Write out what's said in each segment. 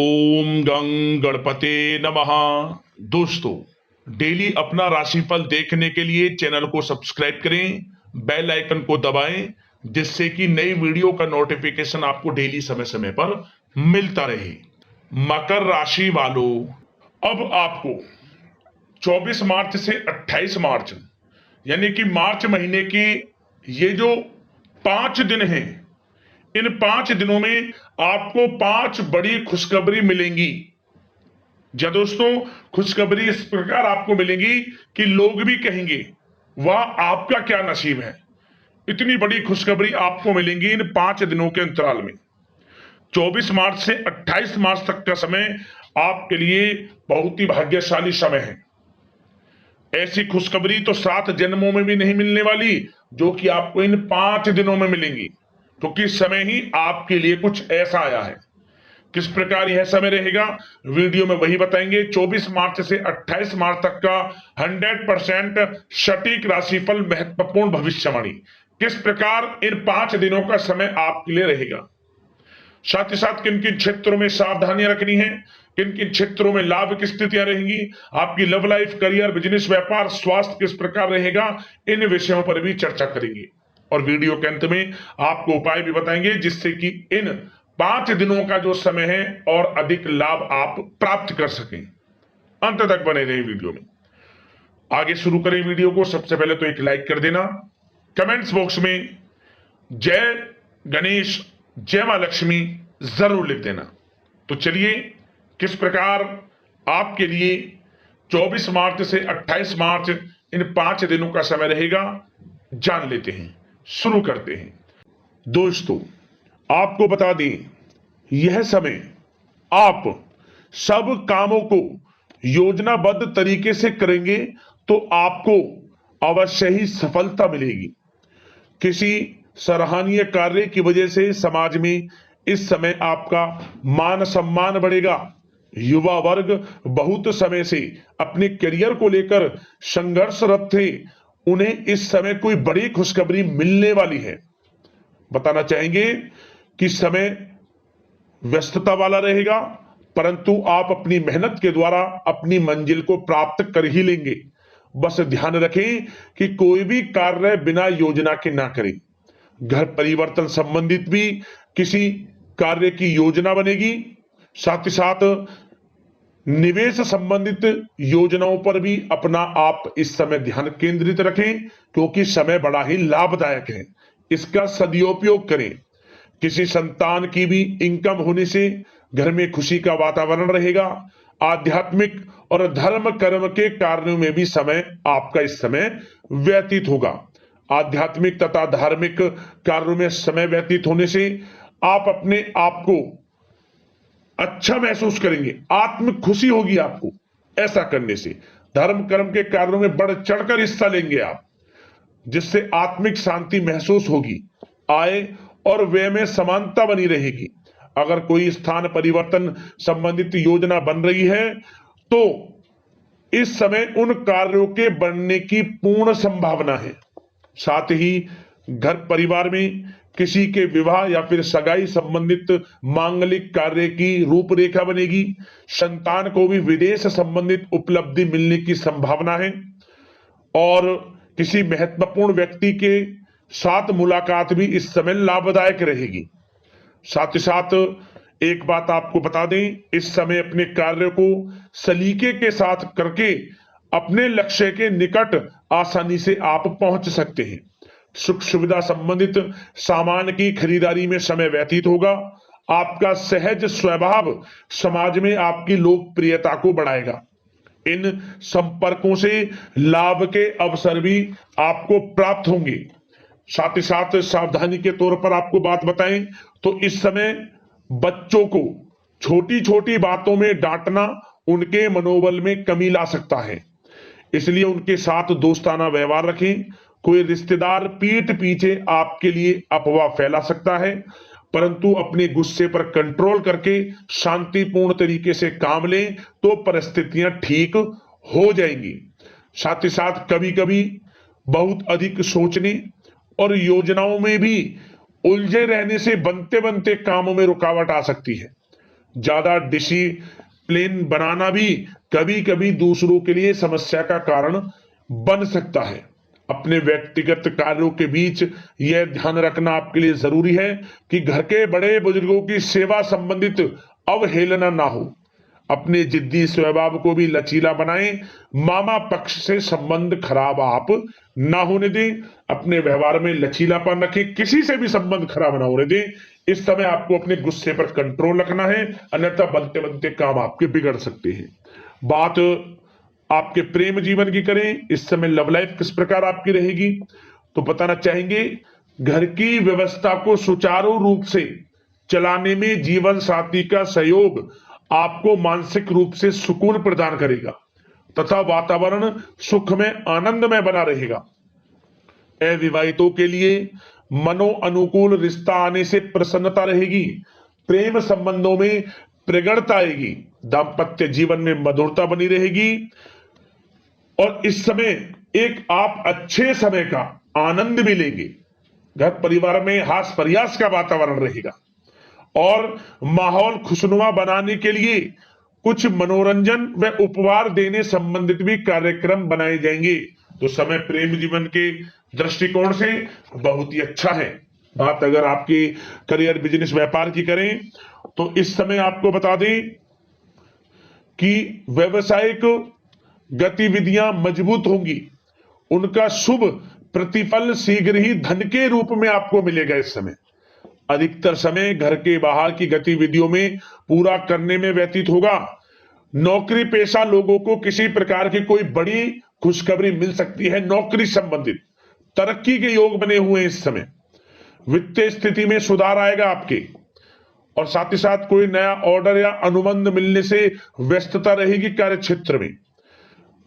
ओम गं गणपते नमः। दोस्तों, डेली अपना राशिफल देखने के लिए चैनल को सब्सक्राइब करें, बेल आइकन को दबाएं, जिससे कि नई वीडियो का नोटिफिकेशन आपको डेली समय समय पर मिलता रहे। मकर राशि वालों, अब आपको 24 मार्च से 28 मार्च यानी कि मार्च महीने की ये जो 5 दिन हैं, इन 5 दिनों में आपको 5 बड़ी खुशखबरी मिलेंगी। जी दोस्तों, खुशखबरी इस प्रकार आपको मिलेंगी कि लोग भी कहेंगे वाह आपका क्या नसीब है। इतनी बड़ी खुशखबरी आपको मिलेंगी इन 5 दिनों के अंतराल में। 24 मार्च से 28 मार्च तक का समय आपके लिए बहुत ही भाग्यशाली समय है। ऐसी खुशखबरी तो 7 जन्मों में भी नहीं मिलने वाली जो कि आपको इन 5 दिनों में मिलेंगी, क्योंकि समय ही आपके लिए कुछ ऐसा आया है। किस प्रकार यह समय रहेगा वीडियो में वही बताएंगे। 24 मार्च से 28 मार्च तक का 100% सटीक राशिफल, महत्वपूर्ण भविष्यवाणी। किस प्रकार इन 5 दिनों का समय आपके लिए रहेगा, साथ ही साथ किन किन क्षेत्रों में सावधानियां रखनी है, किन किन क्षेत्रों में लाभ की स्थितियां रहेंगी, आपकी लव लाइफ, करियर, बिजनेस, व्यापार, स्वास्थ्य किस प्रकार रहेगा, इन विषयों पर भी चर्चा करेंगे। और वीडियो के अंत में आपको उपाय भी बताएंगे जिससे कि इन 5 दिनों का जो समय है और अधिक लाभ आप प्राप्त कर सकें। अंत तक बने रहे वीडियो में। आगे शुरू करें वीडियो को। सबसे पहले तो एक लाइक कर देना, कमेंट्स बॉक्स में जय गणेश, जय मां लक्ष्मी जरूर लिख देना। तो चलिए, किस प्रकार आपके लिए 24 मार्च से 28 मार्च इन 5 दिनों का समय रहेगा जान लेते हैं, शुरू करते हैं। दोस्तों, आपको बता दें, यह समय आप सब कामों को योजनाबद्ध तरीके से करेंगे तो आपको अवश्य ही सफलता मिलेगी। किसी सराहनीय कार्य की वजह से समाज में इस समय आपका मान सम्मान बढ़ेगा। युवा वर्ग बहुत समय से अपने करियर को लेकर संघर्षरत थे, उन्हें इस समय कोई बड़ी खुशखबरी मिलने वाली है। बताना चाहेंगे कि समय व्यस्तता वाला रहेगा, परंतु आप अपनी मेहनत के द्वारा अपनी मंजिल को प्राप्त कर ही लेंगे। बस ध्यान रखें कि कोई भी कार्य बिना योजना के ना करें। घर परिवर्तन संबंधित भी किसी कार्य की योजना बनेगी। साथ ही साथ निवेश संबंधित योजनाओं पर भी अपना आप इस समय ध्यान केंद्रित रखें, क्योंकि समय बड़ा ही लाभदायक है। इसका सदुपयोग करें। किसी संतान की भी इनकम होने से घर में खुशी का वातावरण रहेगा। आध्यात्मिक और धर्म कर्म के कार्यों में भी समय आपका इस समय व्यतीत होगा। आध्यात्मिक तथा धार्मिक कार्यों में समय व्यतीत होने से आप अपने आप को अच्छा महसूस करेंगे, आत्म खुशी होगी आपको। ऐसा करने से धर्म कर्म के कार्यों में बढ़ चढ़कर हिस्सा लेंगे आप, जिससे आत्मिक शांति महसूस होगी। आय और व्यय में समानता बनी रहेगी। अगर कोई स्थान परिवर्तन संबंधित योजना बन रही है तो इस समय उन कार्यों के बनने की पूर्ण संभावना है। साथ ही घर परिवार में किसी के विवाह या फिर सगाई संबंधित मांगलिक कार्य की रूपरेखा बनेगी। संतान को भी विदेश संबंधित उपलब्धि मिलने की संभावना है और किसी महत्वपूर्ण व्यक्ति के साथ मुलाकात भी इस समय लाभदायक रहेगी। साथ ही साथ एक बात आपको बता दें, इस समय अपने कार्य को सलीके के साथ करके अपने लक्ष्य के निकट आसानी से आप पहुंच सकते हैं। सुख सुविधा संबंधित सामान की खरीदारी में समय व्यतीत होगा। आपका सहज स्वभाव समाज में आपकी लोकप्रियता को बढ़ाएगा। इन संपर्कों से लाभ के अवसर भी आपको प्राप्त होंगे। साथ ही साथ सावधानी के तौर पर आपको बात बताएं तो इस समय बच्चों को छोटी छोटी बातों में डांटना उनके मनोबल में कमी ला सकता है, इसलिए उनके साथ दोस्ताना व्यवहार रखें। कोई रिश्तेदार पीठ पीछे आपके लिए अफवाह फैला सकता है, परंतु अपने गुस्से पर कंट्रोल करके शांतिपूर्ण तरीके से काम लें तो परिस्थितियां ठीक हो जाएंगी। साथ ही साथ कभी कभी बहुत अधिक सोचने और योजनाओं में भी उलझे रहने से बनते बनते कामों में रुकावट आ सकती है। ज्यादा डिसिप्लिन बनाना भी कभी कभी दूसरों के लिए समस्या का कारण बन सकता है। अपने व्यक्तिगत कार्यों के बीच यह ध्यान रखना आपके लिए जरूरी है कि घर के बड़े बुजुर्गों की सेवा संबंधित अवहेलना ना हो। अपने जिद्दी स्वभाव को भी लचीला बनाएं। मामा पक्ष से संबंध खराब आप ना होने दें। अपने व्यवहार में लचीलापन रखें, किसी से भी संबंध खराब ना होने दें। इस समय आपको अपने गुस्से पर कंट्रोल रखना है, अन्यथा बनते बनते काम आपके बिगड़ सकते हैं। बात आपके प्रेम जीवन की करें, इस समय लव लाइफ किस प्रकार आपकी रहेगी, तो बताना चाहेंगे घर की व्यवस्था को सुचारू रूप से चलाने में जीवन साथी का सहयोग आपको मानसिक रूप से सुकून प्रदान करेगा तथा वातावरण सुख में आनंदमय बना रहेगा। अविवाहितों के लिए मनो अनुकूल रिश्ता आने से प्रसन्नता रहेगी। प्रेम संबंधों में प्रगड़ता आएगी। दाम्पत्य जीवन में मधुरता बनी रहेगी और इस समय एक आप अच्छे समय का आनंद भी लेंगे। घर परिवार में हास प्रयास का वातावरण रहेगा और माहौल खुशनुमा बनाने के लिए कुछ मनोरंजन व उपहार देने संबंधित भी कार्यक्रम बनाए जाएंगे। तो समय प्रेम जीवन के दृष्टिकोण से बहुत ही अच्छा है। बात अगर आपकी करियर बिजनेस व्यापार की करें तो इस समय आपको बता दें कि व्यवसायिक गतिविधियां मजबूत होंगी। उनका शुभ प्रतिफल शीघ्र ही धन के रूप में आपको मिलेगा। इस समय अधिकतर समय घर के बाहर की गतिविधियों में पूरा करने में व्यतीत होगा। नौकरी पेशा लोगों को किसी प्रकार की कोई बड़ी खुशखबरी मिल सकती है। नौकरी संबंधित तरक्की के योग बने हुए हैं। इस समय वित्तीय स्थिति में सुधार आएगा आपके, और साथ ही साथ कोई नया ऑर्डर या अनुबंध मिलने से व्यस्तता रहेगी। कार्य क्षेत्र में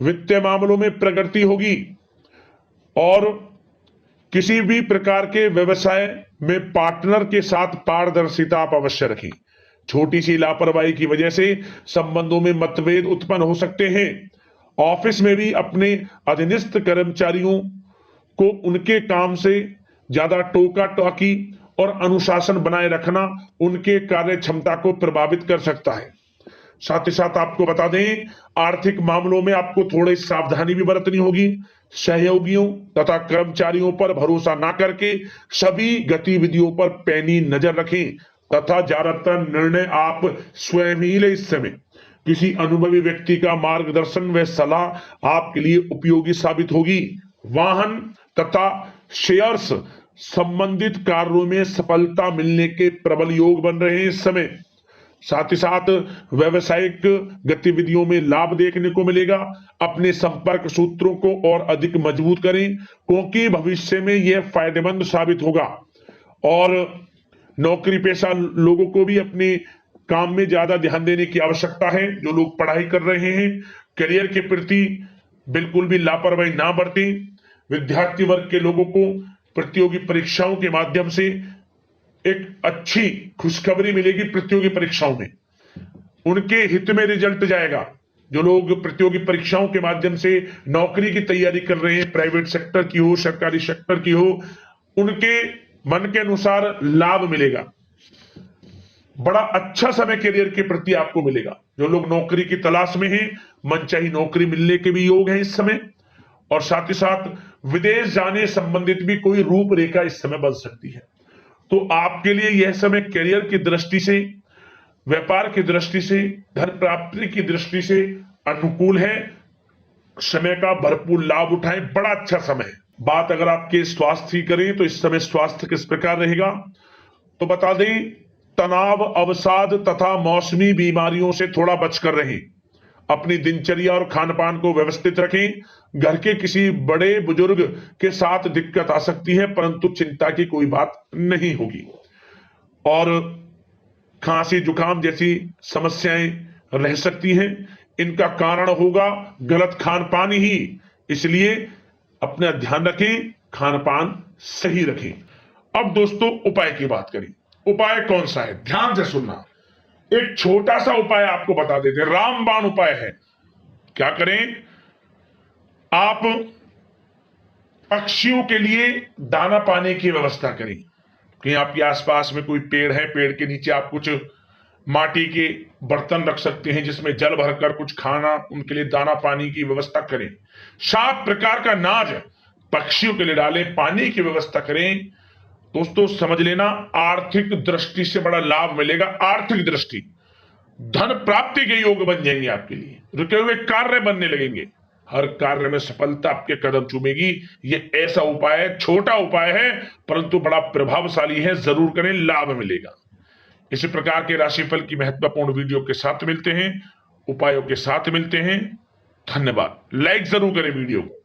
वित्तीय मामलों में प्रगति होगी और किसी भी प्रकार के व्यवसाय में पार्टनर के साथ पारदर्शिता आप अवश्य रखें। छोटी सी लापरवाही की वजह से संबंधों में मतभेद उत्पन्न हो सकते हैं। ऑफिस में भी अपने अधीनस्थ कर्मचारियों को उनके काम से ज्यादा टोका टाकी और अनुशासन बनाए रखना उनके कार्य क्षमता को प्रभावित कर सकता है। साथ ही साथ आपको बता दें, आर्थिक मामलों में आपको थोड़ी सावधानी भी बरतनी होगी। सहयोगियों तथा कर्मचारियों पर भरोसा ना करके सभी गतिविधियों पर पैनी नजर रखें तथा ज्यादातर निर्णय आप स्वयं ही लें। इस समय किसी अनुभवी व्यक्ति का मार्गदर्शन व सलाह आपके लिए उपयोगी साबित होगी। वाहन तथा शेयर्स संबंधित कार्यों में सफलता मिलने के प्रबल योग बन रहे हैं इस समय। साथ ही साथ व्यवसायिक गतिविधियों में लाभ देखने को मिलेगा। अपने संपर्क सूत्रों को और अधिक मजबूत करें क्योंकि भविष्य में यह फायदेमंद साबित होगा। और नौकरी पेशा लोगों को भी अपने काम में ज्यादा ध्यान देने की आवश्यकता है। जो लोग पढ़ाई कर रहे हैं, करियर के प्रति बिल्कुल भी लापरवाही ना बरतें। विद्यार्थी वर्ग के लोगों को प्रतियोगी परीक्षाओं के माध्यम से एक अच्छी खुशखबरी मिलेगी। प्रतियोगी परीक्षाओं में उनके हित में रिजल्ट जाएगा। जो लोग प्रतियोगी परीक्षाओं के माध्यम से नौकरी की तैयारी कर रहे हैं, प्राइवेट सेक्टर की हो, सरकारी सेक्टर की हो, उनके मन के अनुसार लाभ मिलेगा। बड़ा अच्छा समय करियर के प्रति आपको मिलेगा। जो लोग नौकरी की तलाश में हैं, मनचाही नौकरी मिलने के भी योग हैं इस समय। और साथ ही साथ विदेश जाने संबंधित भी कोई रूपरेखा इस समय बन सकती है। तो आपके लिए यह समय करियर की दृष्टि से, व्यापार की दृष्टि से, धन प्राप्ति की दृष्टि से अनुकूल है। समय का भरपूर लाभ उठाएं, बड़ा अच्छा समय है। बात अगर आपके स्वास्थ्य की करें तो इस समय स्वास्थ्य किस प्रकार रहेगा, तो बता दें तनाव, अवसाद तथा मौसमी बीमारियों से थोड़ा बचकर रहें। अपनी दिनचर्या और खान पान को व्यवस्थित रखें। घर के किसी बड़े बुजुर्ग के साथ दिक्कत आ सकती है परंतु चिंता की कोई बात नहीं होगी। और खांसी जुकाम जैसी समस्याएं रह सकती हैं। इनका कारण होगा गलत खान पान ही। इसलिए अपना ध्यान रखें, खान पान सही रखें। अब दोस्तों उपाय की बात करें। उपाय कौन सा है, ध्यान से सुनना। एक छोटा सा उपाय आपको बता देते हैं, रामबाण उपाय है। क्या करें, आप पक्षियों के लिए दाना पाने की व्यवस्था करें। कहीं आपके आसपास में कोई पेड़ है, पेड़ के नीचे आप कुछ माटी के बर्तन रख सकते हैं जिसमें जल भरकर कुछ खाना, उनके लिए दाना पानी की व्यवस्था करें। 7 प्रकार का अनाज पक्षियों के लिए डालें, पानी की व्यवस्था करें। दोस्तों समझ लेना, आर्थिक दृष्टि से बड़ा लाभ मिलेगा। आर्थिक दृष्टि, धन प्राप्ति के योग बन जाएंगे, आपके लिए रुके हुए कार्य बनने लगेंगे, हर कार्य में सफलता आपके कदम चूमेगी। ये ऐसा उपाय है, छोटा उपाय है परंतु बड़ा प्रभावशाली है, जरूर करें, लाभ मिलेगा। इसी प्रकार के राशिफल की महत्वपूर्ण वीडियो के साथ मिलते हैं, उपायों के साथ मिलते हैं। धन्यवाद। लाइक जरूर करें वीडियो को।